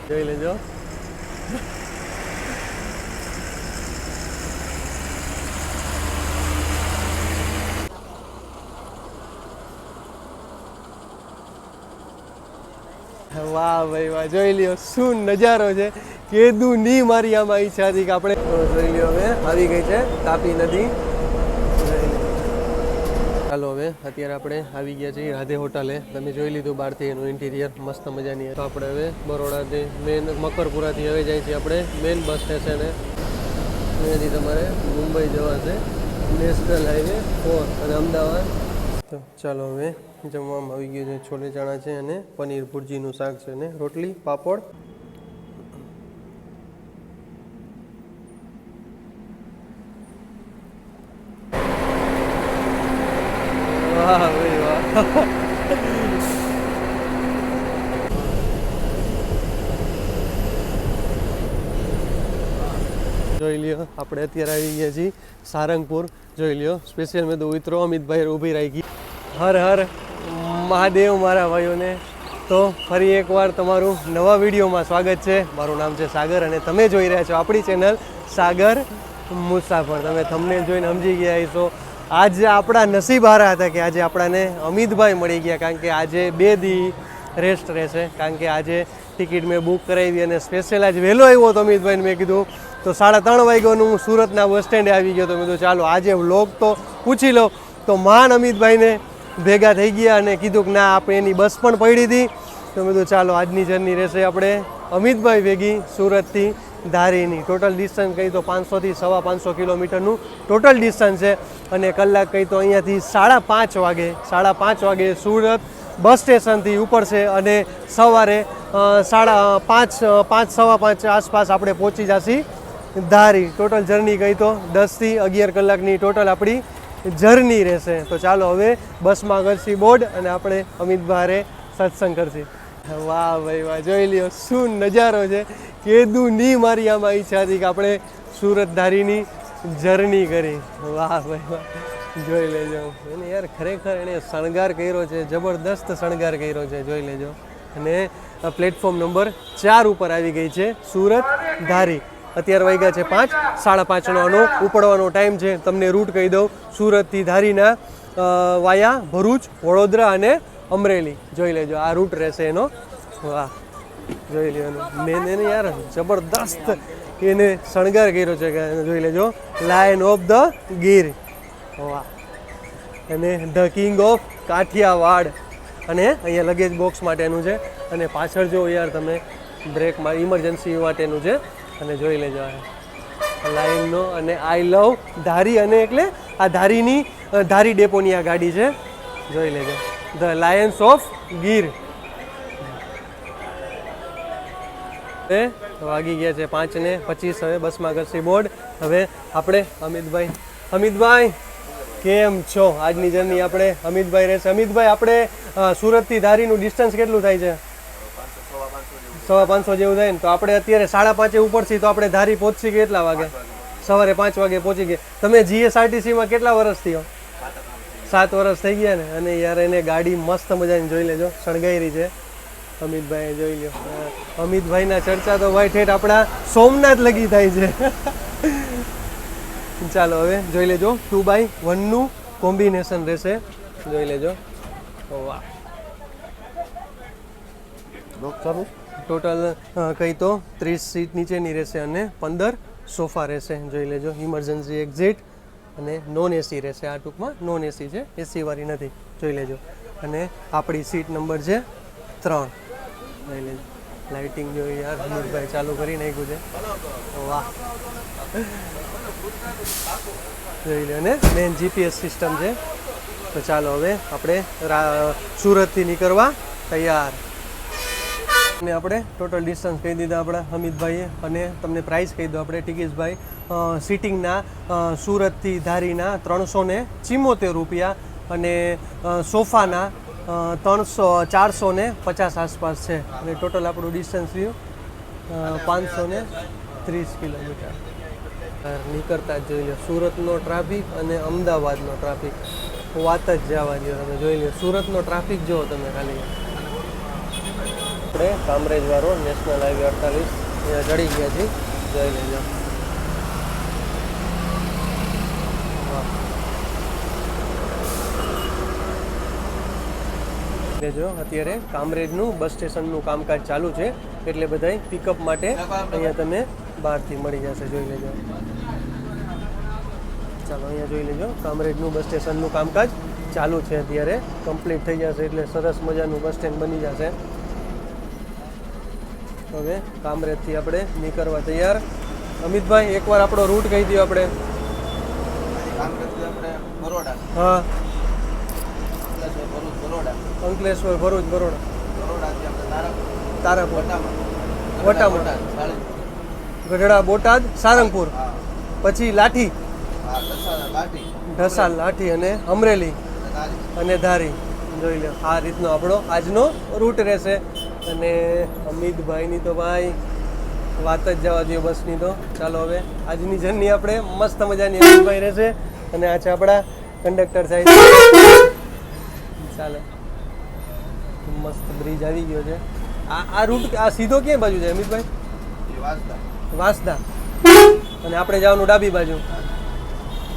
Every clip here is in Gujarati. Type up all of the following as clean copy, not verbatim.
જોઈ લેજો. વાહ ભાઈ વાહ, જોઈ લ્યો શું નજારો છે. કીધું ની મારી આમાં ઈચ્છા હતી કે આપણે જોઈ લ્યો. હવે આવી ગઈ છે તાપી નદી. ચાલો હવે અત્યારે આપણે આવી ગયા છીએ રાધે હોટલે. તમે જોઈ લીધું બહારથી એનું ઇન્ટિરિયર મસ્ત મજાની. તો આપણે હવે બરોડાથી મેન મકરપુરાથી હવે જાય છીએ આપણે મેન બસ સ્ટેશને. અહીંયાથી તમારે મુંબઈ જવા છે નેશનલ હાઈવે 4 અને અમદાવાદ. તો ચાલો હવે જમવામાં આવી ગયું છે છોલે ચણા છે અને પનીર ભુરજીનું શાક છે અને રોટલી પાપડ. વાહ ભાઈ વાહ. જોઈ લ્યો આપણે અત્યારે આવી ગયા છીએ સારંગપુર. જોઈ લ્યો સ્પેશિયલ મેં તો ઉતરો અમિતભાઈ ઊભી રાખી. હર હર મહાદેવ મારા ભાઈઓને. તો ફરી એકવાર તમારું નવા વિડીયોમાં સ્વાગત છે. મારું નામ છે સાગર અને તમે જોઈ રહ્યા છો આપણી ચેનલ સાગર મુસાફર. તમે થંબનેલ જોઈને સમજી ગયા હશો આજે આપણા નસીબ હારા હતા કે આજે આપણાને અમિતભાઈ મળી ગયા. કારણ કે આજે 2 દી રેસ્ટ રહેશે. કારણ કે આજે ટિકિટ મેં બુક કરાવી અને સ્પેશિયલ આજે વહેલો આવ્યો હતો અમિતભાઈને. મેં કીધું તો 3:30 વાગ્યાનું હું સુરતના બસ સ્ટેન્ડે આવી ગયો. તો મેં કીધું ચાલો આજે વ્લોગ તો પૂછી લો. તો મહાન અમિતભાઈને ભેગા થઈ ગયા અને કીધું કે ના આપણે એની બસ પણ પડી હતી. તો મેં કીધું ચાલો આજની જર્ની રહેશે આપણે અમિતભાઈ ભેગી સુરતથી ધારીની. ટોટલ ડિસ્ટન્સ કહી તો 500 થી 550 કિલોમીટરનું ટોટલ ડિસ્ટન્સ છે. અને કલાક કહી તો અહીંયાથી 5:30 વાગે સુરત બસ સ્ટેશનથી ઉપડશે અને સવારે 5:30 આસપાસ આપણે પહોંચી જશી ધારી. ટોટલ જર્ની કહી તો 10 થી 11 કલાકની ટોટલ આપણી જર્ની રહેશે. તો ચાલો હવે બસમાં કરશી બોર્ડ અને આપણે અમિતભાઈ સત્સંગ કરશી. વાહ ભાઈ વાહ, જોઈ લ્યો શું નજારો છે. કીધું ની મારી આમાં ઈચ્છા હતી કે આપણે સુરત ધારીની જર્ની કરી. વાહ ભાઈ વાહ, જોઈ લેજો. એને યાર ખરેખર એણે શણગાર કર્યો છે, જબરદસ્ત શણગાર કર્યો છે. જોઈ લેજો. અને પ્લેટફોર્મ નંબર 4 ઉપર આવી ગઈ છે સુરત ધારી. અત્યારે વાગ્યા છે 5, 5:30નો ઉપડવાનો ટાઈમ છે. તમને રૂટ કહી દઉં સુરતથી ધારીના વાયા ભરૂચ, વડોદરા અને અમરેલી. જોઈ લેજો આ રૂટ રહેશે એનો. વાહ જોઈ લો એનો મેન એને યાર જબરદસ્ત એને શણગાર કર્યો છે. જોઈ લેજો લાયન ઓફ ધ ગીર. વાહ. અને ધ કિંગ ઓફ કાઠિયાવાડ. અને અહીંયા લગેજ બોક્સ માટેનું છે. અને પાછળ જો યાર તમે બ્રેકમાં ઇમરજન્સી માટેનું છે. અને જોઈ લેજો લાઈનનો. અને આઈ લવ ધારી. અને એટલે આ ધારીની ધારી ડેપોની આ ગાડી છે. જોઈ લેજો ધ લાયન્સ ઓફ ગીર. વાગી ગયા છે 5:25. હવે બસમાં કરશી બોર્ડ. હવે આપણે અમિતભાઈ કેમ છો? આજની જર્ની આપણે અમિતભાઈ રહેશે. અમિતભાઈ આપણે સુરતથી ધારીનું ડિસ્ટન્સ કેટલું થાય છે? 550 જેવું થાય ને. તો આપણે અત્યારે 5:30 ઉપરથી તો આપણે ધારી પહોંચી કેટલા વાગે? સવારે 5 વાગે પહોંચી ગયા. તમે જીએસઆરટીસીમાં કેટલા વર્ષથી હો? 7 વર્ષ થઈ ગયા ને. અને યાર એને ગાડી મસ્ત મજાની જોઈ લેજો શણગારી છે અમિતભાઈ. જોઈ લો અમિતભાઈના ચર્ચા તો ભાઈ ઠેઠ આપણા સોમનાથ લગી થાય છે. ચાલો હવે જોઈ લેજો 2x1નું કોમ્બિનેશન રહેશે. જોઈ લેજો. વાહ. ટોટલ કંઈ તો 30 સીટ નીચેની રહેશે અને 15 સોફા રહેશે. જોઈ લેજો ઇમરજન્સી એક્ઝિટ અને નોન એસી રહેશે. આ ટૂંકમાં નોન એસી છે, એસી વાળી નથી. જોઈ લેજો. અને આપણી સીટ નંબર છે 3. જોઈ લેજો લાઇટિંગ જોઈ યાર અમિતભાઈ ચાલુ કરી નાખ્યું છે. વાહ જોઈ લો. અને મેન જીપીએસ સિસ્ટમ છે. તો ચાલો હવે આપણે સુરતથી નીકળવા તૈયાર. અને આપણે ટોટલ ડિસ્ટન્સ કહી દીધા આપણા અમિતભાઈએ. અને તમને પ્રાઇસ કહી દો આપણે ટિકિટ્સભાઈ. સિટિંગના સુરતથી ધારીના 374 રૂપિયા અને સોફાના 450 આસપાસ છે. અને ટોટલ આપણું ડિસ્ટન્સ રહ્યું 530 કિલોમીટર. નીકળતા જ જોઈ લો સુરતનો ટ્રાફિક અને અમદાવાદનો ટ્રાફિક વાત જ જવા દો. તમે જોઈ લો સુરતનો ટ્રાફિક જુઓ તમે ખાલી. આપણે કામરેજ વાળો નેશનલ હાઈવે 48 અહીંયા ચડી ગયા છીએ. જોઈ લેજો. જો અત્યારે કામરેજનું બસ સ્ટેશનનું કામકાજ ચાલુ છે એટલે બધાય પિકઅપ માટે અહીંયા તમે બહારથી મળી જશે. જોઈ લેજો. ચાલો અહીંયા જોઈ લેજો. કામરેજનું બસ સ્ટેશનનું કામકાજ ચાલુ છે અત્યારે. કમ્પ્લીટ થઈ જશે એટલે સરસ મજાનું બસ સ્ટેન્ડ બની જશે. હવે કામરેજથી આપણે નીકળવા તૈયાર. અમિતભાઈ એકવાર આપણો રૂટ કહી દો આપણે. હા, અંકલેશ્વર, ભરૂચ, બરોડા, તારાપુર, વટામોટા, ગઢડા, બોટાદ, સારંગપુર, પછી લાઠી, ઢસાલ, લાઠી અને અમરેલી અને ધારી. જોઈ લો આ રીતનો આપણો આજનો રૂટ રહેશે. અને અમિતભાઈની તો ભાઈ વાત જ જવા દો બસની તો. ચાલો હવે આજની જર્ની આપણે મસ્ત મજાની અમિતભાઈ રહેશે અને આ છે આપણા કંડક્ટર સાહેબ. ચાલો મસ્ત બ્રિજ આવી ગયો છે. આ રૂટ આ સીધો ક્યાં બાજુ છે અમિતભાઈ? વાંસદા. અને આપણે જવાનું ડાબી બાજુ.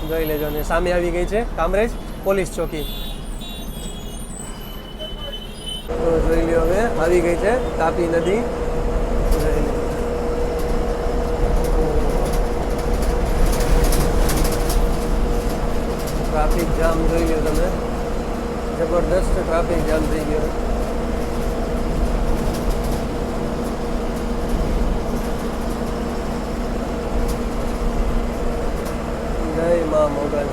જોઈ લેજો. અને સામે આવી ગઈ છે કામરેજ પોલીસ ચોકી. તો જોઈ લ્યો હવે આવી ગઈ છે તાપી નદી. ટ્રાફિક જામ જોઈ લ્યો તમે. જબરદસ્ત ટ્રાફિક જામ થઈ ગયો. જય મા મોગલ.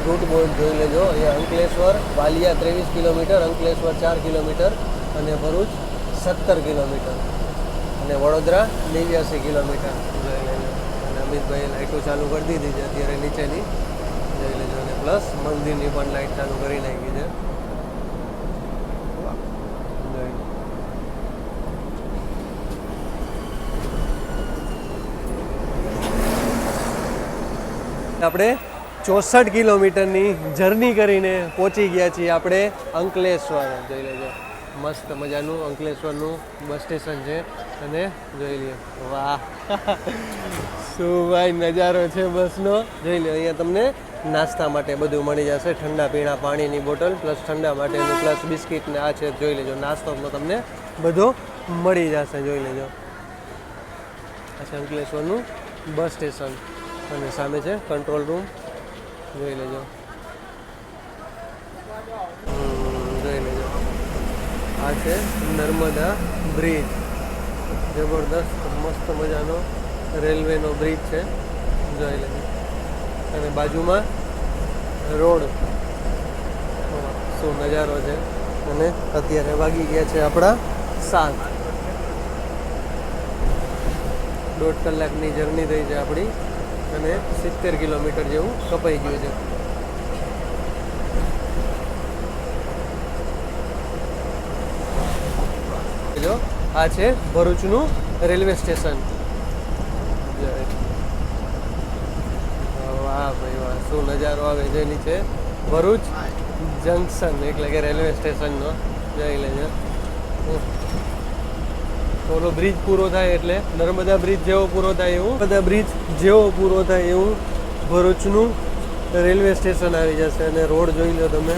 રૂટ બોર્ડ જોઈ લેજો. અહીંયા અંકલેશ્વર વાલિયા 23 કિલોમીટર, અંકલેશ્વર 4 કિલોમીટર અને ભરૂચ 17 કિલોમીટર અને વડોદરા 89 કિલોમીટર. જોઈ લેજો. અને અમિતભાઈએ લાઇટો ચાલુ કરી દીધી છે અત્યારે નીચેની. જોઈ લેજો. અને પ્લસ મંદિરની પણ લાઇટ ચાલુ કરી નાખી છે. આપણે 64 કિલોમીટરની જર્ની કરીને પહોંચી ગયા છીએ આપણે અંકલેશ્વર. જોઈ લેજો. મસ્ત મજાનું અંકલેશ્વરનું બસ સ્ટેશન છે. અને જોઈ લ્યો. વાહ શું ભાઈ નજારો છે બસનો. જોઈ લો. અહીંયા તમને નાસ્તા માટે બધું મળી જશે. ઠંડા પીણા, પાણીની બોટલ પ્લસ ઠંડા માટેનું પ્લસ બિસ્કિટ ને આ છે. જોઈ લેજો. નાસ્તો તમને બધો મળી જશે. જોઈ લેજો. આ છે અંકલેશ્વરનું બસ સ્ટેશન અને સામે છે કંટ્રોલ રૂમ. જોઈ લેજો. જોઈ લેજો. આ છે નર્મદા બ્રિજ. જબરદસ્ત મસ્ત મજાનો રેલવેનો બ્રિજ છે. જોઈ લેજો. અને બાજુમાં રોડ. શું નજારો છે. અને અત્યારે વાગી ગયા છે આપણા 7. 1.5 કલાકની જર્ની થઈ છે આપણી અને 70 કિલોમીટર જેવું કપાઈ ગયું છે. જો આ છે ભરૂચનું રેલવે સ્ટેશન. વાહ ભાઈ વાહ શું નજારો આવે છે નીચે. ભરૂચ જંકશન એટલે કે રેલવે સ્ટેશનનો. જોઈ લેજો. ઓલો બ્રિજ પૂરો થાય એટલે નર્મદા બ્રિજ જેવો પૂરો થાય એવું નર્મદા બ્રિજ જેવો પૂરો થાય એવું ભરૂચનું રેલવે સ્ટેશન આવી જશે. અને રોડ જોઈ લો તમે.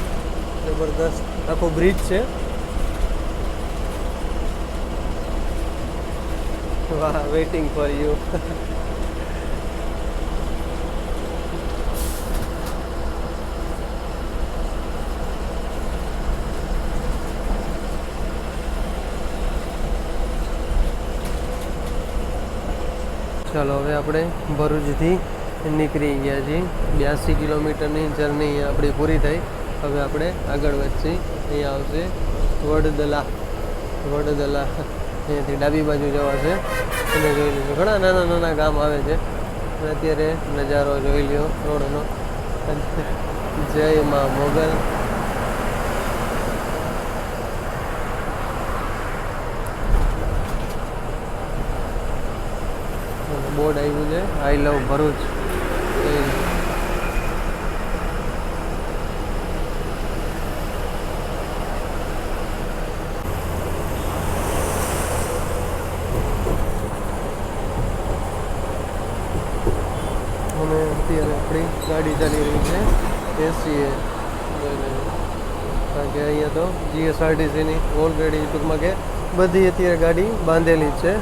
જબરદસ્ત આખો બ્રિજ છે. વાહ વેઇટિંગ ફોર યુ. ચાલો હવે આપણે ભરૂચથી નીકળી ગયા છીએ. 82 કિલોમીટરની જર્ની આપણી પૂરી થઈ. હવે આપણે આગળ વધીએ. અહીંયા આવશે વડદલા. અહીંયાથી ડાબી બાજુ જવાશે. અને જોઈ લેજો ઘણા નાના નાના ગામ આવે છે. અને અત્યારે નજારો જોઈ લ્યો રોડનો. જય મા મોગલ. બોર્ડ આવ્યું છે આઈ લવ ભરૂચ. ગાડી ચાલી રહી છે એસી એ, કારણ કે અહીંયા તો જીએસઆરટીસીની ઓલરેડી ટૂંકમાં કે બધી અત્યારે ગાડી બાંધેલી જ છે.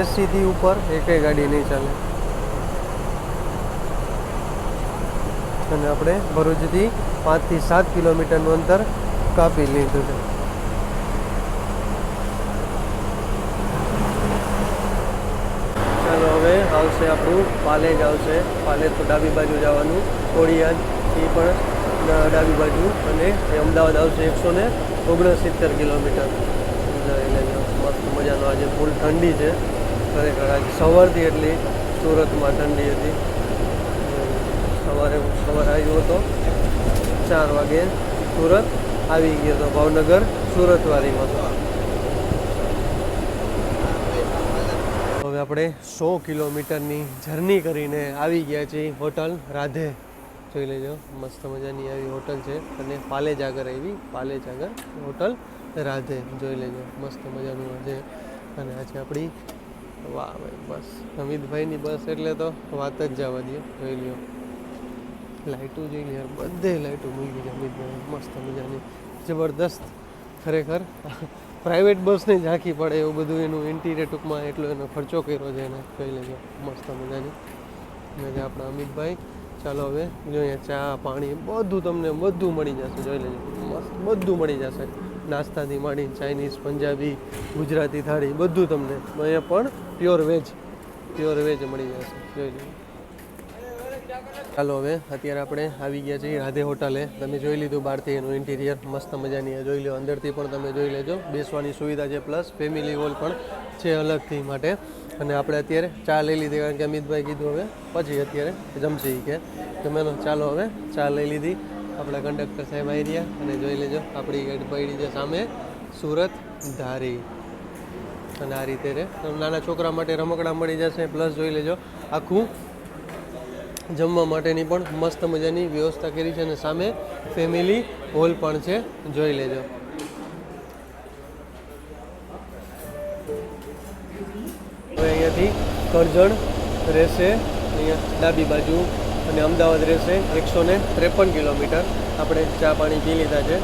80થી ઉપર એકેય ગાડી નહીં ચાલે. અને આપણે ભરૂચથી 5 થી 7 કિલોમીટરનું અંતર કાપી લીધું છે. ચાલો હવે આવશે આપણું પાલેજ આવશે. પાલેજ તો ડાબી બાજુ જવાનું, ખોડિયાર એ પણ ડાબી બાજુ, અને અમદાવાદ આવશે 169 કિલોમીટર. મસ્ત મજાનો આજે ફૂલ ઠંડી છે ખરેખર. આજે સવારથી એટલી સુરતમાં ઠંડી હતી. સવારે આવ્યો હતો 4 વાગે, સુરત આવી ગયો હતો ભાવનગર સુરતવાળીમાં. હવે આપણે 100 કિલોમીટરની જર્ની કરીને આવી ગયા છીએ હોટલ રાધે. જોઈ લેજો, મસ્ત મજાની આવી હોટલ છે. અને પાલેજ આગળ આવી, પાલેજ આગળ હોટલ રાધે. જોઈ લેજો, મસ્ત મજાનું છે. અને આ છે આપણી, વાહ ભાઈ બસ, અમિતભાઈની બસ એટલે તો વાત જ જવા દો. જોઈ લ્યો, લાઇટો જોઈ લે યાર, બધે લાઇટો મૂકી છે અમિતભાઈ, મસ્ત મજાની, જબરદસ્ત. ખરેખર પ્રાઇવેટ બસને જ આખી પડે એવું બધું એનું ઇન્ટિરિયર, ટૂંકમાં એટલો એનો ખર્ચો કર્યો છે એને. જોઈ લેજો, મસ્ત મજાની. અને આપણા અમિતભાઈ. ચાલો હવે જો અહીંયા ચા પાણી બધું તમને બધું મળી જશે. જોઈ લેજો, મસ્ત બધું મળી જશે. નાસ્તાથી માંડીને ચાઇનીઝ, પંજાબી, ગુજરાતી થાળી બધું તમને અહીંયા પણ પ્યોર વેજ મળી જશે. જોઈ લેજો. ચાલો હવે અત્યારે આપણે આવી ગયા છીએ રાધે હોટલે. તમે જોઈ લીધું બહારથી એનું ઇન્ટિરિયર, મસ્ત મજાની જોઈ લો. અંદરથી પણ તમે જોઈ લેજો, બેસવાની સુવિધા છે, પ્લસ ફેમિલી હોલ પણ છે અલગથી માટે. અને આપણે અત્યારે ચા લઈ લીધી, કારણ કે અમિતભાઈ કીધું હવે પછી અત્યારે જમશી કે તમે ચાલો હવે ચા લઈ લીધી. આપણા કંડક્ટર સાહેબ આવી રહ્યા. અને જોઈ લેજો, આપણી ગાડી પડી છે સામે સુરત ધારી. અને આ રીતે રે નાના છોકરા માટે રમકડા મળી જશે. પ્લસ જોઈ લેજો, આખું જમવા માટેની પણ મસ્ત મજાની વ્યવસ્થા કરી છે. અને સામે ફેમિલી હોલ પણ છે. જોઈ લેજો. હવે અહીંયાથી કરજણ રહેશે અહીંયા ડાબી બાજુ, અને અમદાવાદ રહેશે 153 કિલોમીટર. આપણે ચા પાણી પી લીધા છે.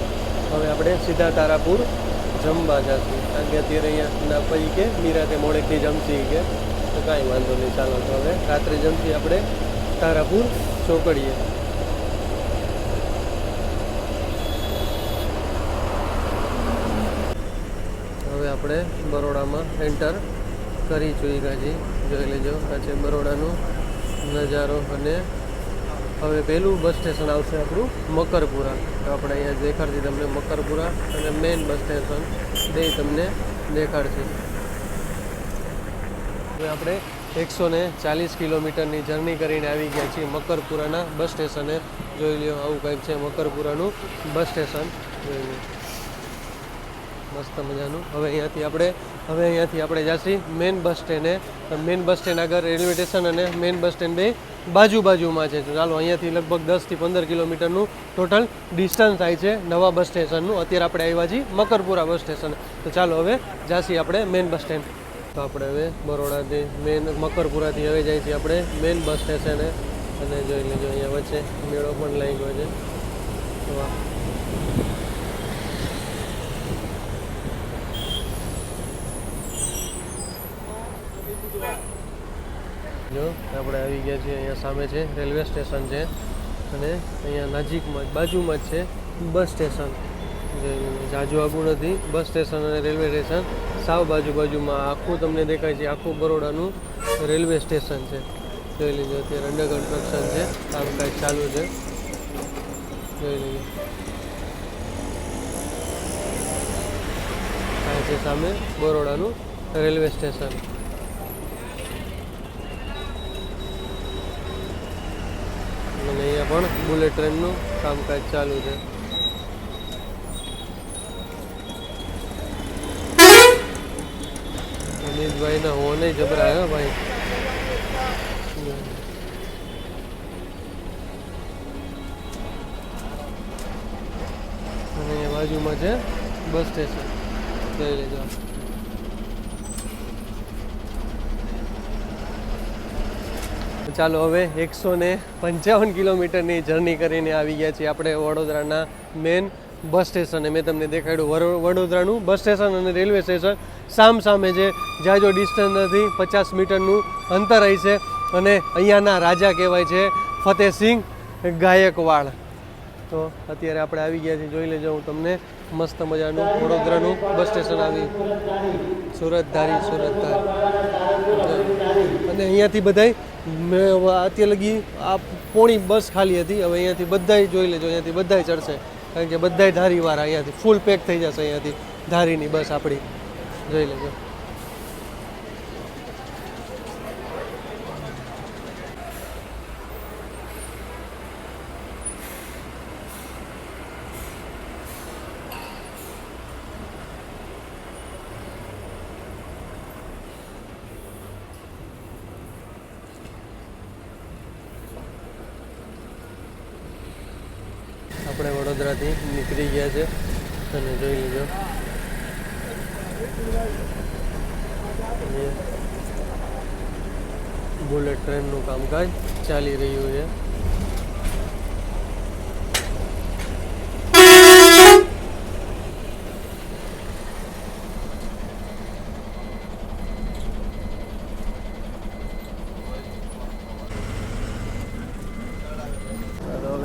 હવે આપણે સીધા તારાપુર જમવા જશું, કારણ કે અત્યારે અહીંયા ના પછી કે નિરાતે મોડેકથી જમશી કે, તો કાંઈ વાંધો નહીં. ચાલો તો હવે રાત્રે જમશી આપણે તારાપુર ચોકડીએ. હવે આપણે બરોડામાં એન્ટર કરી ચૂક્યા છીએ. જોઈ લેજો, આ છે બરોડાનો નજારો. અને હવે પહેલું બસ સ્ટેશન આવશે આપણું મકરપુરા. તો આપણે અહીંયા દેખાડશે તમને મકરપુરા, અને મેઇન બસ સ્ટેશન બે તમને દેખાડશે. હવે આપણે 140 કિલોમીટરની જર્ની કરીને આવી ગયા છીએ મકરપુરાના બસ સ્ટેશને. જોઈ લ્યો, આવું કંઈક છે મકરપુરાનું બસ સ્ટેશન. જોઈ લો, મસ્ત મજાનું. હવે અહીંયાથી આપણે જઈશું મેઇન બસ સ્ટેન્ડે. મેઇન બસ સ્ટેન્ડ આગળ રેલવે સ્ટેશન અને મેઇન બસ સ્ટેન્ડ બે બાજુમાં છે. ચાલો, અહીંયાથી લગભગ 10 થી 15 કિલોમીટરનું ટોટલ ડિસ્ટન્સ થાય છે નવા બસ સ્ટેશનનું. અત્યારે આપણે આવ્યા છીએ મકરપુરા બસ સ્ટેશન. તો ચાલો હવે જઈશું આપણે મેઇન બસ સ્ટેન્ડ. તો આપણે હવે બરોડાથી મકરપુરાથી હવે જઈએ છીએ આપણે મેઇન બસ સ્ટેશને. અને જોઈ લેજો, અહીંયા વચ્ચે મેળો પણ લાગ્યો છે. વાહ, જો આપણે આવી ગયા છીએ. અહીંયા સામે છે રેલવે સ્ટેશન છે, અને અહીંયા નજીકમાં બાજુમાં જ છે બસ સ્ટેશન. જાજુ આગું નથી, બસ સ્ટેશન અને રેલવે સ્ટેશન સાવ બાજુમાં. આખું તમને દેખાય છે, આખું બરોડાનું રેલવે સ્ટેશન છે. જોઈ લીધું, અત્યારે અંડર કન્સ્ટ્રક્શન છે, કામકાજ ચાલુ છે. જોઈ લીધું, આ છે સામે બરોડાનું રેલવે સ્ટેશન. અને અહીંયા પણ બુલેટ ટ્રેનનું કામકાજ ચાલુ છે. અમિતભાઈના હોને જબરા હે ભાઈ. અને અહીંયા બાજુમાં છે બસ સ્ટેશન. જોઈ લેજો, ચાલો હવે 155 કિલોમીટરની જર્ની કરીને આવી ગયા છીએ આપણે વડોદરાના મેન બસ સ્ટેશને. મેં તમને દેખાડ્યું વડોદરાનું બસ સ્ટેશન અને રેલવે સ્ટેશન સામે છે. જાજો ડિસ્ટન્સ નથી, 50 મીટરનું અંતર હશે. અને અહીંયાના રાજા કહેવાય છે ફતેહસિંહ ગાયકવાડ. તો અત્યારે આપણે આવી ગયા છીએ, જોઈ લેજો. હું તમને મસ્ત મજાનું વડોદરાનું બસ સ્ટેશન આવી, સુરતધારી. અને અહીંયાથી બધાય અત્યારે લગી આ પોણી બસ ખાલી હતી. હવે અહીંયાથી બધાય જોઈ લેજો, અહીંયાથી બધાય ચડશે, કારણ કે બધાય ધારીવાળા અહીંયાથી ફૂલ પેક થઈ જશે. અહીંયાથી ધારીની બસ આપણી જોઈ લેજો. આપણે વડોદરાથી નીકળી ગયા છે અને જોઈ લીધો બુલેટ ટ્રેનનું કામકાજ ચાલી રહ્યું છે.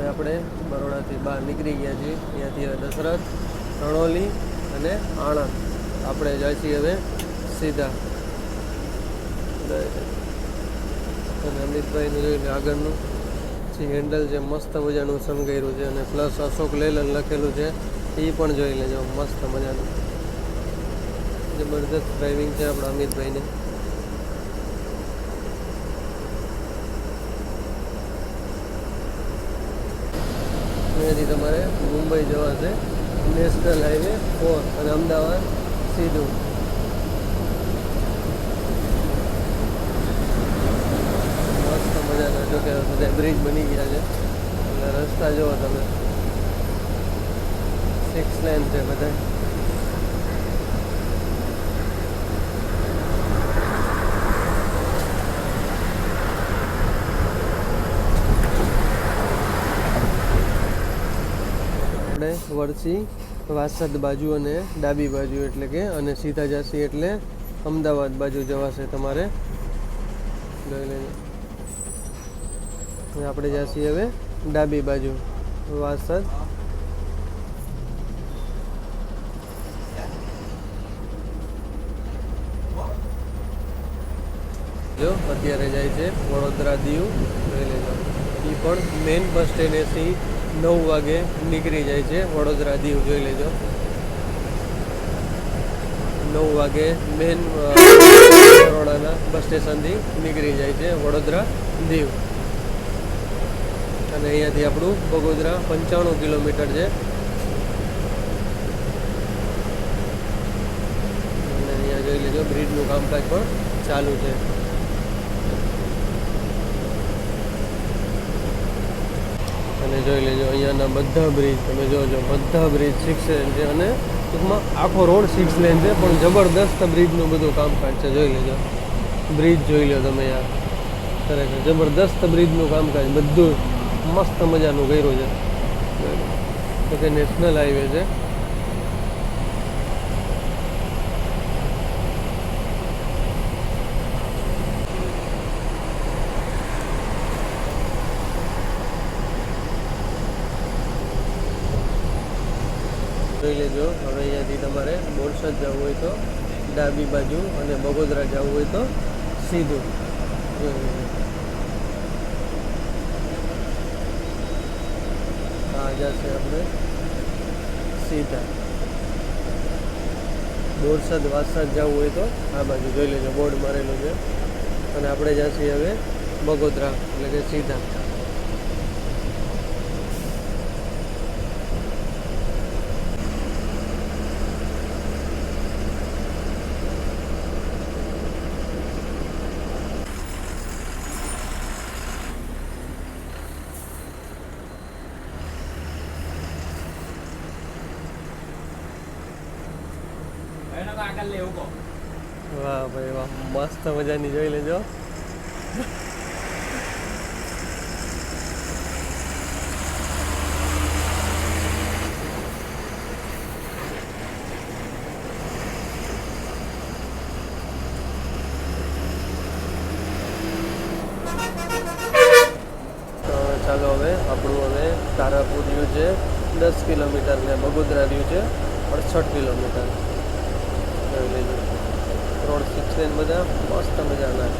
આપણે બરોડાથી બહાર નીકળી ગયા છીએ. ત્યાંથી દશરથ, રણોલી અને આણંદ આપણે જાય છીએ હવે સીધા. અને અમિતભાઈનું જોઈને આગળનું જે હેન્ડલ છે મસ્ત મજાનું શણગાર્યું છે અને પ્લસ અશોક લેલન લખેલું છે, એ પણ જોઈ લેજો. મસ્ત મજાનું જબરદસ્ત ડ્રાઇવિંગ છે આપણા અમિતભાઈને. અહીંયાથી તમારે મુંબઈ જવાશે નેશનલ હાઈવે 4 અને અમદાવાદ સીધું. મસ્ત મજાના, જો કે બધા બ્રિજ બની ગયા છે એટલે રસ્તા જુઓ તમે, 6 લેન છે બધા. વડસી વાસદ બાજુ અને ડાબી બાજુ એટલે કે અને સીધા જશી એટલે અમદાવાદ બાજુ જવાશે તમારે. આપણે જશી હવે ડાબી બાજુ વાસદ. જો અત્યારે જાય છે વડોદરા દીવ, જોઈ લેજો. એ પણ મેઇન બસ સ્ટેન્ડેથી 9 વાગે નીકળી જાય છે વડોદરા દીવ, જોઈ લેજો. 9 વાગે મેન બરોડાના બસ સ્ટેશનથી નીકળી જાય છે વડોદરા દીવ. અને અહીંયાથી આપણું બગોદરા 95 કિલોમીટર છે. અને અહીંયા જોઈ લેજો બ્રિજનું કામકાજ પણ ચાલુ છે. અને જોઈ લેજો અહીંયાના બધા બ્રિજ તમે જોજો, બધા બ્રિજ 6 લેન છે અને ટૂંકમાં આખો રોડ 6 લેન છે, પણ જબરદસ્ત બ્રિજનું બધું કામકાજ છે. જોઈ લેજો બ્રિજ, જોઈ લો તમે યાર, ખરેખર જબરદસ્ત બ્રિજનું કામકાજ બધું મસ્ત મજાનું કર્યું છે. તો કે નેશનલ હાઈવે છે. જોઈ લેજો. હવે અહીંયાથી તમારે બોરસદ જવું હોય તો ડાબી બાજુ અને બગોદરા જવું હોય તો સીધું. જોઈ લેજો આ જશે આપણે સીધા. બોરસદ વાસદ જવું હોય તો આ બાજુ જોઈ લેજો, બોર્ડ મારેલું છે. અને આપણે જશે હવે બગોદરા એટલે કે સીધા. વાહ ભાઈ વાહ, મસ્ત મજાની જોઈ લેજો. તારાપુર રહ્યું છે 10 કિલોમીટર ને બગોદરા રહ્યું છે 68 કિલોમીટર. જોઈ લેજો રોડ 6 લેન બધા મસ્ત મજાના.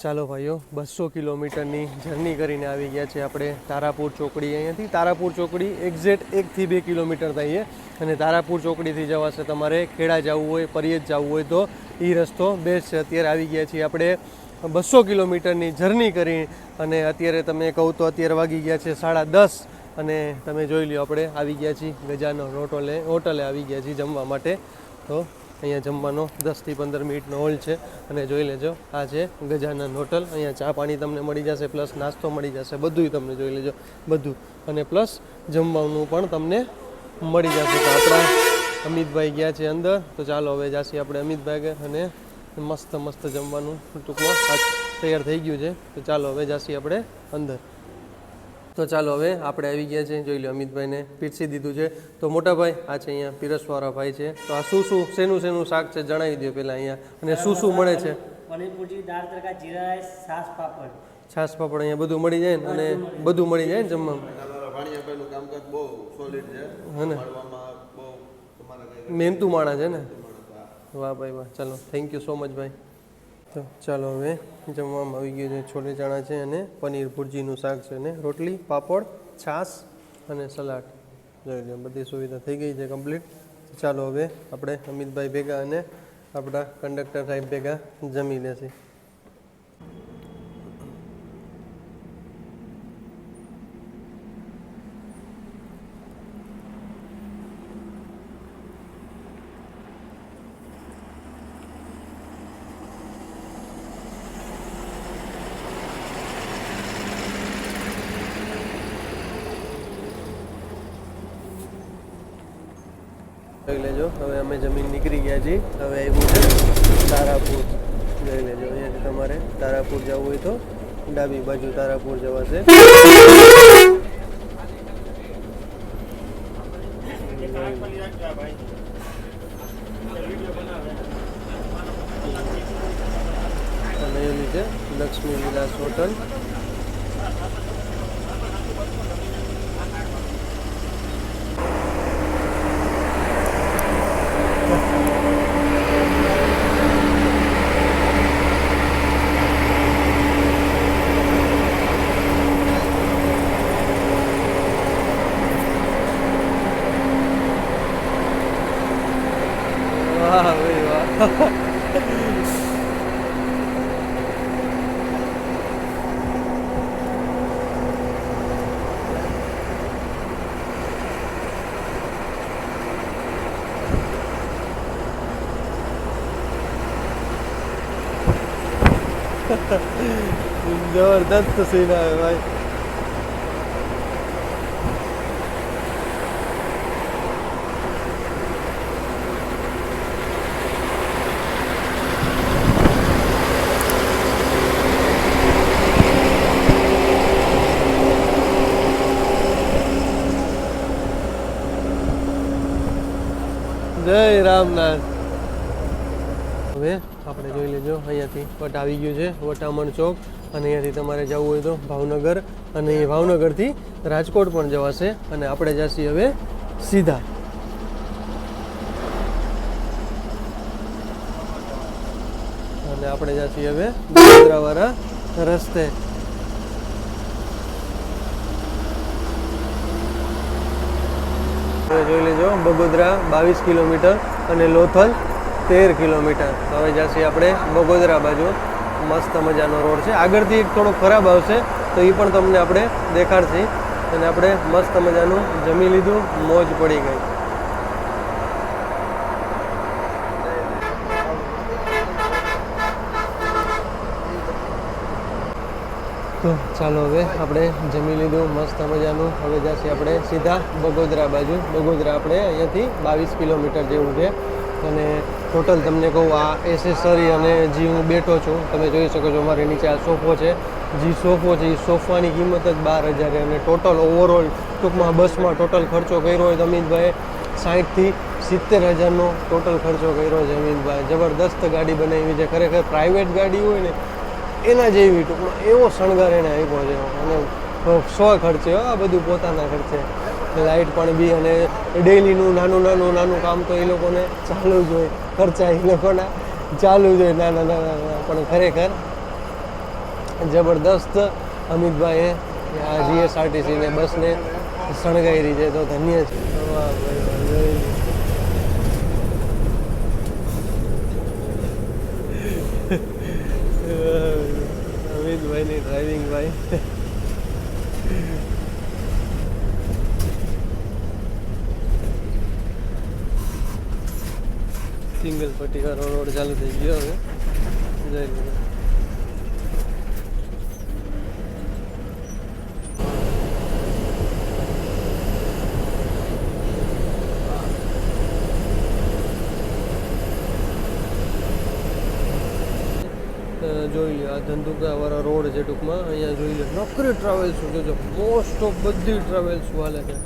ચાલો ભાઈઓ 200 કિલોમીટરની જર્ની કરીને આવી ગયા છે આપણે તારાપુર ચોકડી. અહીંયાથી તારાપુર ચોકડી એક્ઝેક્ટ 1 થી 2 કિલોમીટર થાય અને તારાપુર ચોકડીથી જવાશે તમારે ખેડા જવું હોય, પરિયત જવું હોય તો એ રસ્તો બેસ્ટ છે. અત્યારે આવી ગયા છીએ આપણે 200 કિલોમીટરની જર્ની કરી અને અત્યારે તમે કહું તો અત્યારે વાગી ગયા છે 10:30 અને તમે જોઈ લો આપણે આવી ગયા છીએ ગજાનન હોટલે આવી ગયા છીએ જમવા માટે. તો અહીંયા જમવાનો 10 થી 15 મિનિટનો હોલ છે અને જોઈ લેજો આ છે ગજાનન હોટલ. અહીંયા ચા પાણી તમને મળી જશે, પ્લસ નાસ્તો મળી જશે, બધું તમને જોઈ લેજો બધું, અને પ્લસ જમવાનું પણ તમને મળી જશે. તો આપણા અમિતભાઈ ગયા છે અંદર, તો ચાલો હવે જાસી આપણે અમિતભાઈ અને મસ્ત મસ્ત જમવાનું ટૂંકમાં તૈયાર થઈ ગયું છે. તો ચાલો હવે જાસી આપણે અંદર. તો ચાલો હવે આપણે આવી ગયા છે, જોઈ લો અમિતભાઈને પીરસી દીધું છે. તો મોટા ભાઈ આ છે અહીંયા પીરસવાળા ભાઈ છે. તો આ શેનું શાક છે જણાવી દો પહેલાં અહીંયા, અને શું મળે છે? પનીર ભુરજી, દાળ તડકા, જીરા રાઈસ, છાશ પાપડ. છાશ પાપડ અહીંયા બધું મળી જાય ને, અને બધું મળી જાય ને જમવામાં. ભાણિયાભાઈનું કામકાજ બહુ સોલિડ છે, હે ને? મળવામાં બહુ તમારા મહેનતુ માણસ છે ને. વાહ ભાઈ વાહ, ચાલો થેન્ક યુ સો મચ ભાઈ. તો ચાલો હવે જમવામાં આવી ગયું છે છોલે ચણા છે અને પનીર ભુરજીનું શાક છે અને રોટલી, પાપડ, છાશ અને સલાડ. જોઈ લો બધી સુવિધા થઈ ગઈ છે કમ્પ્લીટ. ચાલો હવે આપણે અમિતભાઈ ભેગા અને આપણા કંડક્ટર સાહેબ ભેગા જમી લેશે. જોઈ લેજો હવે અમે જમીન નીકળી ગયા છીએ. હવે આવ્યું છે તારાપુર. જોઈ લેજો અહીંયાથી તમારે તારાપુર જવું હોય તો ડાબી બાજુ તારાપુર જવાશે. અને એની છે લક્ષ્મી વિલાસ હોટલ. વાહ ભાઈ વાહ. जबरदस्त सीन है भाई. जय रामनाथ. હવે આપણે જોઈ લેજો અહીંયાથી વટ આવી ગયું છે, વટામણ ચોક. અને અહીંયાથી તમારે જવું હોય તો ભાવનગર, અને ભાવનગરથી રાજકોટ પણ જવાશે. અને આપણે જઈએ હવે સીધા. અને આપણે જઈએ હવે બગોદરાવાળા રસ્તે. જોઈ લેજો બગોદરા 22 કિલોમીટર અને લોથલ 13 કિલોમીટર. હવે જઈએ આપણે બગોદરા બાજુ. મસ્ત મજાનો રોડ છે. આગળથી એક થોડો ખરાબ આવશે તો એ પણ તમને આપણે દેખાડશે. અને આપણે મસ્ત મજાનું જમી લીધું, મોજ પડી ગઈ. તો ચાલો હવે આપણે જમી લીધું મસ્ત મજાનું. હવે જઈએ આપણે સીધા બગોદરા બાજુ. બગોદરા આપણે અહીંયાથી 22 કિલોમીટર જેવું છે. અને ટોટલ તમને કહું આ એસેસરી અને જે હું બેઠો છું તમે જોઈ શકો છો મારી નીચે આ સોફો છે. જે સોફો છે એ સોફાની કિંમત જ 12,000. અને ટોટલ ઓવરઓલ ટૂંકમાં બસમાં ટોટલ ખર્ચો કર્યો હોય તો અમિતભાઈ 60,000 થી 70,000નો ટોટલ ખર્ચો કર્યો છે અમિતભાઈ. જબરદસ્ત ગાડી બનાવી છે ખરેખર. પ્રાઇવેટ ગાડી હોય ને એના જેવી ટૂંકમાં એવો શણગાર એને આપ્યો છે અને સ્વ ખર્ચે આ બધું પોતાના ખર્ચે લાઇટ પણ બી અને ડેઈલીનું નાનું કામ તો એ લોકોને ચાલુ જ હોય ખર્ચા એ લોકોના ચાલુ જ હોય નાના પણ ખરેખર જબરદસ્ત અમિતભાઈએ આ જીએસઆરટીસીને બસને શણગારી છે તો ધન્ય છે વાહ ભાઈ વાહ, જોઈ લો. અમિતભાઈની ડ્રાઇવિંગ ભાઈ સિંગલ પટ્ટીવાળો રોડ ચાલુ થઈ ગયો હવે જઈ લો. જોઈ લો આ ધંધુકાવાળા રોડ છે ટૂંકમાં અહીંયા જોઈ લો નોકરી ટ્રાવેલ્સ જોજો મોસ્ટ ઓફ બધી ટ્રાવેલ્સ હાલે છે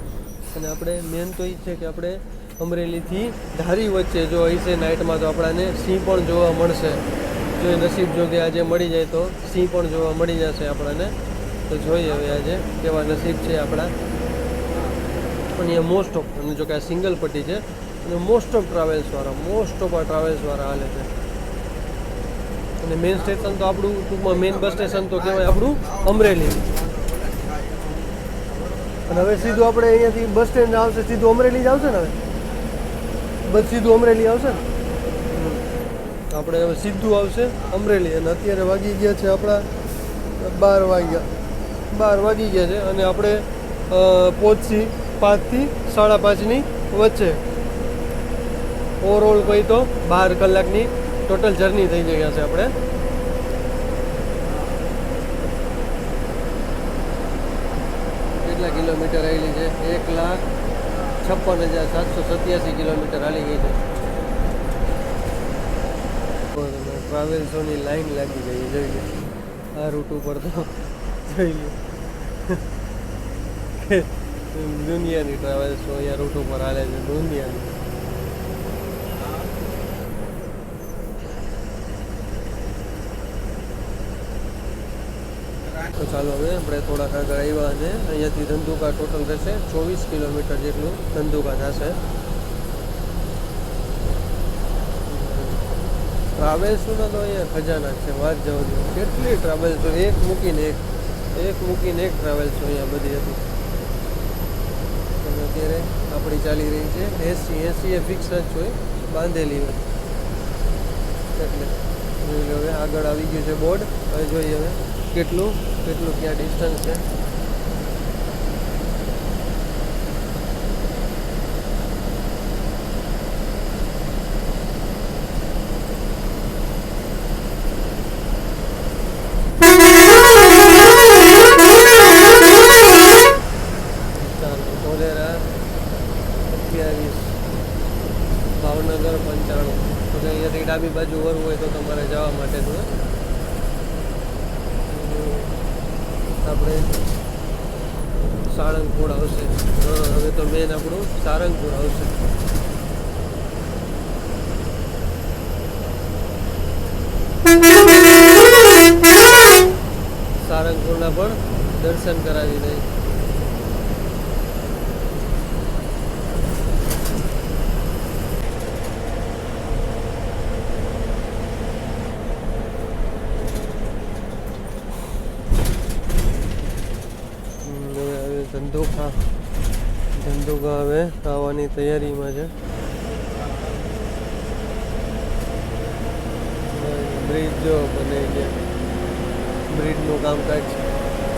અને આપણે મેન તો એ છે કે આપણે અમરેલીથી ધારી વચ્ચે જો હશે નાઇટમાં તો આપણાને સિંહ પણ જોવા મળશે જો એ નસીબ જોગે આજે મળી જાય તો સિંહ પણ જોવા મળી જશે આપણાને તો જોઈએ હવે આજે કેવા નસીબ છે આપણા પણ અહીંયા મોસ્ટ ઓફ અને જો કે આ સિંગલ પટ્ટી છે અને મોસ્ટ ઓફ આ ટ્રાવેલ્સવાળા હાલે છે અને મેઇન સ્ટેશન તો આપણું ટૂંકમાં મેઇન બસ સ્ટેશન તો કહેવાય આપણું અમરેલી અને હવે સીધું આપણે અહીંયાથી બસ સ્ટેન્ડ આવશે સીધું અમરેલી જ આવશે ને હવે બસ સીધું અમરેલી આવશે ને આપણે હવે સીધું આવશે અમરેલી અને અત્યારે વાગી ગયા છે આપણા 12 વાગી ગયા છે અને આપણે પહોંચી 5 થી 5:30ની વચ્ચે ઓવરઓલ કહી તો 12 કલાકની ટોટલ જર્ની થઈ ગયા છે આપણે કેટલા કિલોમીટર આવેલી છે 1,56,787 કિલોમીટર હાલી ગઈ છે ટ્રાવેલ્સોની લાઈન લાગી ગઈ જોઈ લો આ રૂટ ઉપર તો જોઈ લો દુનિયાની ટ્રાવેલ્સો અહીંયા રૂટ ઉપર હાલે છે દુનિયાની તો ચાલો હવે આપણે થોડાક આગળ આવ્યા અને અહીંયાથી ધંધુકા ટોટલ રહેશે 24 કિલોમીટર જેટલું ધંધુકા થશે ટ્રાવેલ્સોના તો અહીંયા ખજાના છે વાત જવા દો કેટલી ટ્રાવેલ્સો એક મૂકીને એક ટ્રાવેલ્સો અહીંયા બધી હતી અને અત્યારે આપણી ચાલી રહી છે 80 એ ફિક્સ જ હોય બાંધેલી હોય એટલે જોઈ લો હવે આગળ આવી ગયું છે બોર્ડ હવે જોઈએ હવે કેટલું ક્યાં ડિસ્ટન્સ છે ધોલેરા 28 ભાવનગર 95 તો અહીંયાથી ડાબી બાજુ વરવું હોય તો તમારે જવા માટે તો આપણે સાળંગપુર આવશે હવે તો મેન આપણું સારંગપુર આવશે સારંગપુરના પણ દર્શન કરાવી દઈએ ધંધુકા હવે આવવાની તૈયારીમાં છે બ્રિજ જો બને ગયા બ્રિજનું કામકાજ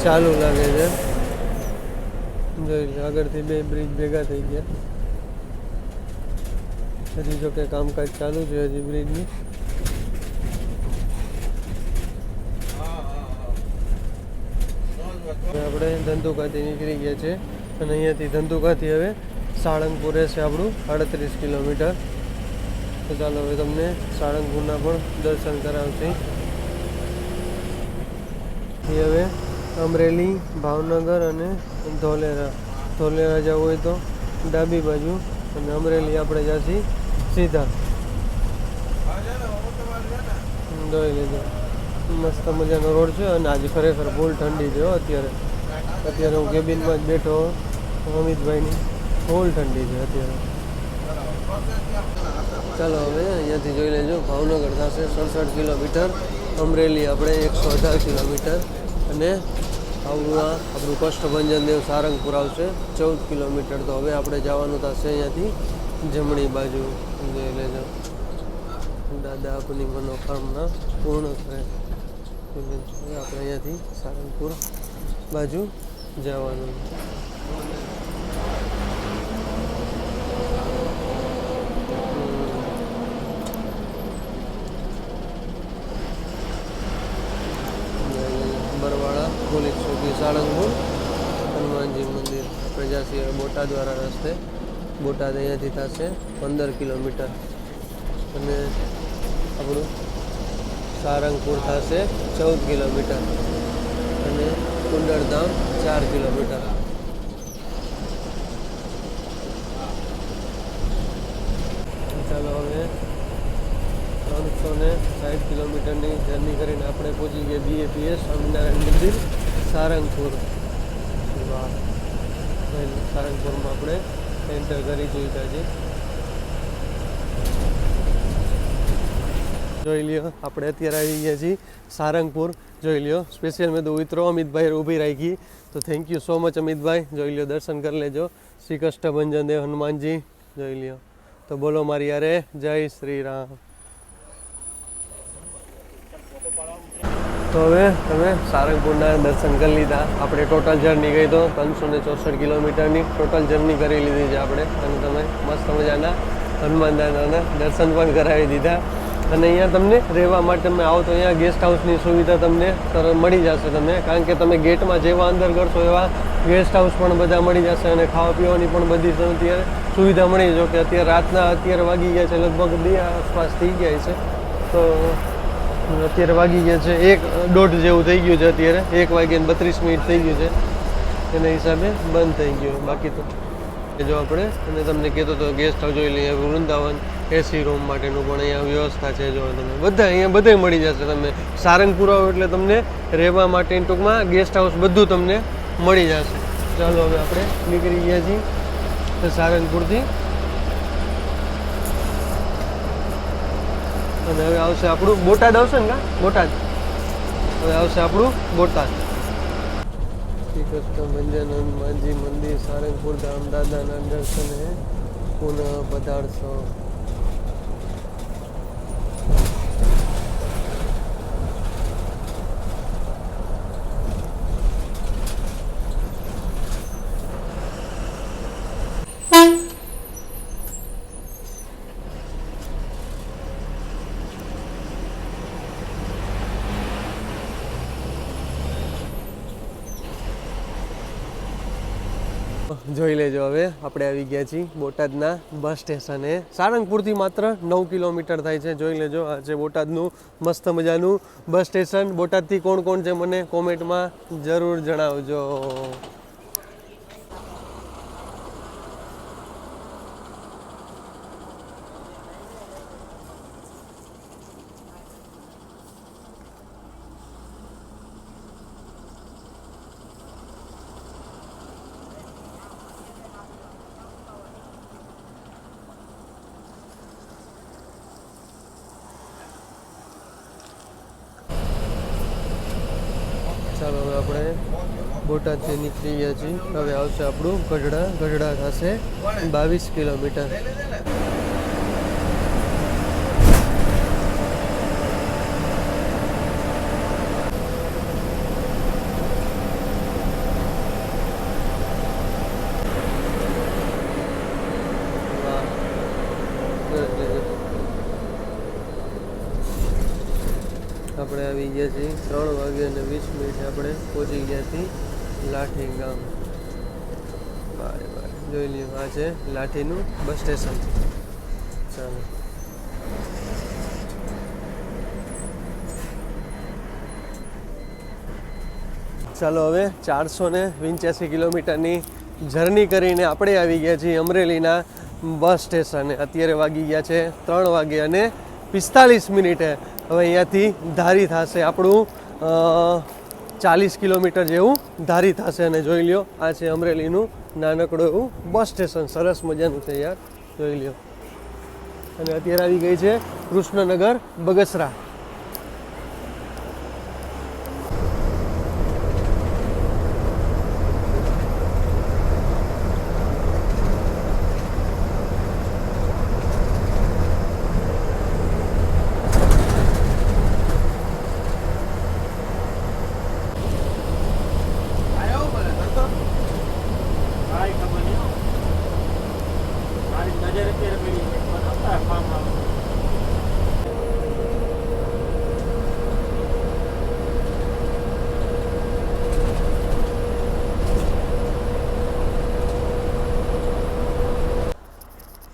ચાલુ લાગે છે જોઈ આગળથી 2 બ્રિજ ભેગા થઈ ગયા હજી જો કે કામકાજ ચાલુ છે હજી બ્રિજની આપણે ધંધુકાથી નીકળી ગયા છે અને અહીંયાથી ધંધુકાથી હવે સાળંગપુર રહેશે આપણું 38 કિલોમીટર તો ચાલો હવે તમને સાળંગપુરના પણ દર્શન કરાવશે એ હવે અમરેલી ભાવનગર અને ધોલેરા જવું હોય તો ડાબી બાજુ અને અમરેલી આપણે જઈશું સીધા જોઈ લીધું મસ્ત મજાનો રોડ છે અને આજે ખરેખર ફૂલ ઠંડી છે અત્યારે હું કેબિનમાં જ બેઠો અમિતભાઈની ફૂલ ઠંડી છે અત્યારે. ચાલો હવે અહીંયાથી જોઈ લેજો ભાવનગર થશે 67 કિલોમીટર, અમરેલી આપણે 118 કિલોમીટર અને આપણું કષ્ટભંજન દેવ સારંગપુર આવશે 14 કિલોમીટર. તો હવે આપણે જવાનું થશે અહીંયાથી જમણી બાજુ. જોઈ લેજો દાદા આપની મનોકામના પૂર્ણ કરે. આપણે અહીંયાથી સારંગપુર બાજુ જવાનું. બરવાળા પોલીસ ચોકી સાળંગપુર, હનુમાનજી મંદિર આપણે જઈએ બોટાદ વાળા રસ્તે. બોટાદ અહીંયાથી થશે 15 કિલોમીટર અને આપણું સારંગપુર થશે 14 કિલોમીટર અને કુંડળધામ 4 કિલોમીટર. ચાલો હવે 360 કિલોમીટરની જર્ની કરીને આપણે પહોંચી ગયા BAPS સ્વામિનારાયણ મંદિર સારંગપુર. વાહ, સારંગપુરમાં આપણે એન્ટર કરી ચૂક્યા છીએ. જોઈ લ્યો આપણે અત્યારે આવી ગયા છીએ સારંગપુર. જોઈ લ્યો સ્પેશિયલ મેં તો ઉતરો અમિતભાઈ ઊભી રાખી, તો thank you so much Amitbhai. જોઈ લ્યો દર્શન કરી લેજો શ્રી કષ્ટભંજન દેવ હનુમાનજી. જોઈ લ્યો તો બોલો મારી યારે જય શ્રી રામ. તો હવે તમે સારંગપુરના દર્શન કરી લીધા. આપણે ટોટલ જર્ની ગઈ તો 364 કિલોમીટરની ટોટલ જર્ની કરી લીધી છે આપણે. અને તમે મસ્ત મજાના હનુમાન દાદાના દર્શન પણ કરાવી દીધા. અને અહીંયા તમને રહેવા માટે તમે આવો તો અહીંયા ગેસ્ટ હાઉસની સુવિધા તમને મળી જશે તમને, કારણ કે તમે ગેટમાં જેવા અંદર કરશો એવા ગેસ્ટ હાઉસ પણ બધા મળી જશે અને ખાવા પીવાની પણ બધી અત્યારે સુવિધા મળી. જો કે અત્યારે વાગી ગયા છે લગભગ 2 આસપાસ થઈ ગયા છે. તો અત્યારે વાગી ગયા છે 1:30 જેવું થઈ ગયું છે. અત્યારે 1:32 થઈ ગયું છે, એના હિસાબે બંધ થઈ ગયું. બાકી તો જો આપણે અને તમને કહેતો તો ગેસ્ટ હાઉસ જોઈ લઈએ વૃંદાવન એસી રૂમ માટેનું પણ અહીંયા વ્યવસ્થા છે. જો તમે અહીંયા બધે મળી જશે. તમે સારંગપુર આવો એટલે તમને રહેવા માટે ટૂંકમાં ગેસ્ટ હાઉસ બધું તમને મળી જશે. ચાલો હવે આપણે નીકળી ગયા છીએ સારંગપુરથી અને હવે આવશે આપણું બોટાદ. આવશે ને બોટાદ હવે આવશે આપણું બોટાદ. શ્રી કષ્ટભંજન હનુમાનજી મંદિર સારંગપુર ધામ દાદાના દર્શને પુનઃ પધારશો. જોઈ લેજો હવે આપણે આવી ગયા છીએ બોટાદના બસ સ્ટેશને. સારંગપુરથી માત્ર 9 કિલોમીટર થાય છે. જોઈ લેજો આ છે બોટાદનું મસ્ત મજાનું બસ સ્ટેશન. બોટાદથી કોણ કોણ છે મને કોમેન્ટમાં જરૂર જણાવજો. ચાલો હવે આપણે બોટાદથી નીકળી ગયા છીએ. હવે આવશે આપણું ગઢડા થશે 22 કિલોમીટર. આપણે આવી ગયા છીએ 3:20 આપણે પહોંચી ગયા છીએ લાઠી ગામ. બારે જોઈ લ્યો આ છે લાઠીનું બસ સ્ટેશન. ચાલો ચાલો હવે 485 કિલોમીટરની જર્ની કરીને આપણે આવી ગયા છીએ અમરેલીના બસ સ્ટેશને. અત્યારે વાગી ગયા છે 3:45. હવે અહીંયાથી ધારી થશે આપણું 40 કિલોમીટર જેવું ધારી થશે. અને જોઈ લ્યો આ છે અમરેલીનું નાનકડું એવું બસ સ્ટેશન, સરસ મજાનું છે યાર, જોઈ લ્યો. અને અત્યારે આવી ગઈ છે કૃષ્ણનગર બગસરા. કાંઈ ખબર નહીં હો. મારી નજર અત્યારે પડી છે. બનાવતા ફાર્મ હાઉસ.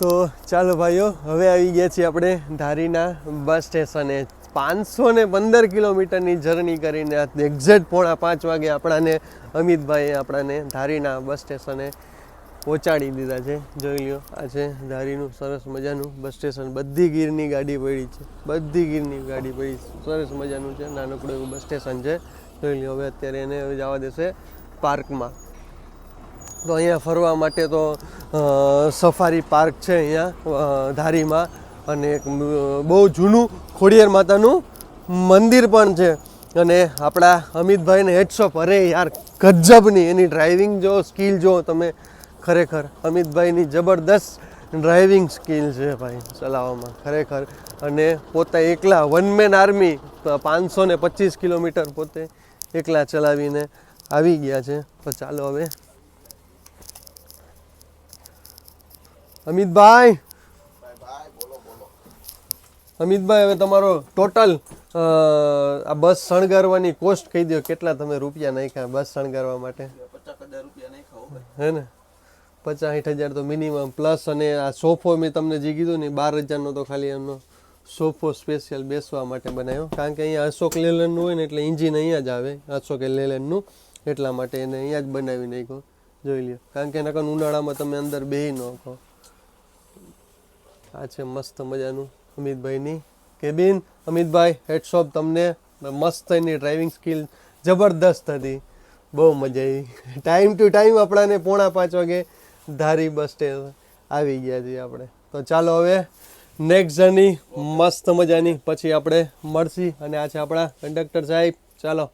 તો ચાલો ભાઈઓ, હવે આવી ગયા છીએ આપણે ધારીના બસ સ્ટેશને. 515 કિલોમીટરની જર્ની કરીને એક્ઝેક્ટ 4:30 વાગે આપણાને અમિતભાઈએ આપણાને ધારીના બસ સ્ટેશને પહોંચાડી દીધા છે. જોઈ લ્યો આ છે ધારીનું સરસ મજાનું બસ સ્ટેશન. બધી ગીરની ગાડી પડી છે, બધી ગીરની ગાડી પડી. સરસ મજાનું છે, નાનકડું એવું બસ સ્ટેશન છે. જોઈ લ્યો. હવે અત્યારે એને હવે જવા દેશે પાર્કમાં. તો અહીંયા ફરવા માટે તો સફારી પાર્ક છે અહીંયા ધારીમાં. અને એક બહુ જૂનું ખોડિયાર માતાનું મંદિર પણ છે. અને આપણા અમિતભાઈને હેડશોપ. અરે યાર ગજબની એની ડ્રાઇવિંગ જો સ્કિલ જો તમે, ખરેખર અમિતભાઈની જબરદસ્ત ડ્રાઇવિંગ સ્કિલ છે ભાઈ ચલાવવામાં, ખરેખર. અને પોતે એકલા વન મેન આર્મી 525 કિલોમીટર પોતે એકલા ચલાવીને આવી ગયા છે. તો ચાલો હવે અમિતભાઈ, અમિતભાઈ હવે તમારો ટોટલ આ બસ શણગારવાની કોસ્ટ કહી દો. કેટલા તમે રૂપિયા નાખ્યા બસ શણગારવા માટે? 50,000 રૂપિયા નહીં ખાવ હે ને? 50-60,000 તો મિનિમમ. પ્લસ અને આ સોફો મેં તમને જે કીધું ને 12,000નો તો ખાલી એમનો સોફો સ્પેશિયલ બેસવા માટે બનાવ્યો. કારણ કે અહીંયા અશોક લેલેન્ડનું હોય ને એટલે ઇન્જિન અહીંયા જ આવે, અશોક લેલેન્ડનું. એટલા માટે એને અહીંયા જ બનાવી નાખ્યો. જોઈ લ્યો. કારણ કે નકર ઉનાળામાં તમે અંદર બેહી ન કહો. આ છે મસ્ત મજાનું અમિતભાઈની કેબિન. અમિતભાઈ હેડશોપ તમને. મસ્ત એની ડ્રાઇવિંગ સ્કિલ જબરદસ્ત હતી, બહુ મજા આવી. ટાઈમ ટુ ટાઈમ આપણાને 4:30 વાગે ધારી બસ સ્ટેશન આવી ગયા છીએ આપણે. તો ચાલો હવે નેક્સ્ટ જર્ની મસ્ત મજાની પછી આપણે મળશી. અને આ છે આપણા કંડક્ટર સાહેબ. ચાલો.